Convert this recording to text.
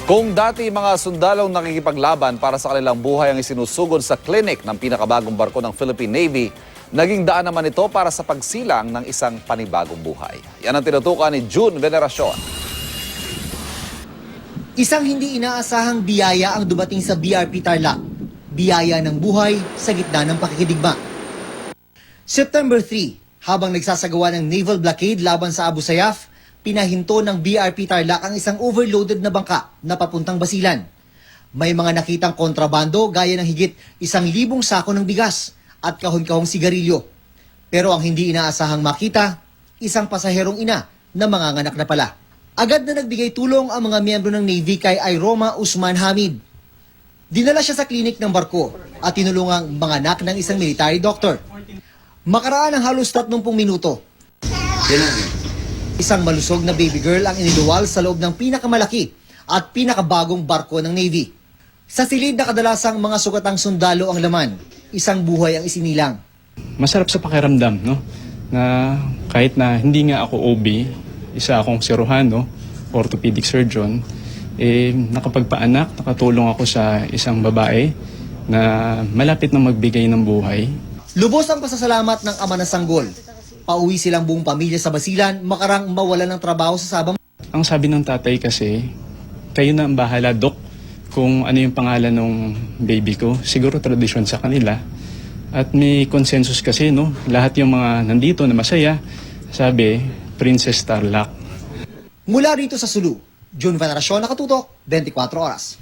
Kung dati mga sundalong nakikipaglaban para sa kanilang buhay ang isinusugod sa klinik ng pinakabagong barko ng Philippine Navy, naging daan naman ito para sa pagsilang ng isang panibagong buhay. Yan ang tinutukan ni June Veneracion. Isang hindi inaasahang biyaya ang dumating sa BRP Tarlac. Biyaya ng buhay sa gitna ng pakikidigma. September 3, habang nagsasagawa ng naval blockade laban sa Abu Sayyaf, pinahinto ng BRP Tarlac ang isang overloaded na bangka na papuntang Basilan. May mga nakitang kontrabando gaya ng higit 1,000 sako ng bigas at kahon-kahong sigarilyo. Pero ang hindi inaasahang makita, isang pasaherong ina na manganganak na pala. Agad na nagbigay tulong ang mga miyembro ng Navy kay Iroma Usman Hamid. Dinala siya sa klinik ng barko at tinulungang manganak ng isang military doctor. Makaraan ng halos 30 minuto. Isang malusog na baby girl ang iniluwal sa loob ng pinakamalaki at pinakabagong barko ng Navy. Sa silid na kadalasang mga sugatang sundalo ang laman, isang buhay ang isinilang. Masarap sa pakiramdam, no? Na kahit na hindi nga ako OB, isa akong cirujano, orthopedic surgeon, nakapagpaanak, nakatulong ako sa isang babae na malapit na magbigay ng buhay. Lubos ang pasasalamat ng ama ng sanggol. Pauwi silang buong pamilya sa Basilan, makarang mawalan ng trabaho sa Sabang. Ang sabi ng tatay kasi, kayo na ang bahala, Dok, kung ano yung pangalan ng baby ko. Siguro tradisyon sa kanila. At may consensus kasi, no? Lahat yung mga nandito na masaya, sabi, Princess Tarlac. Mula rito sa Sulu, June Veneracion, Nakatutok, 24 Oras.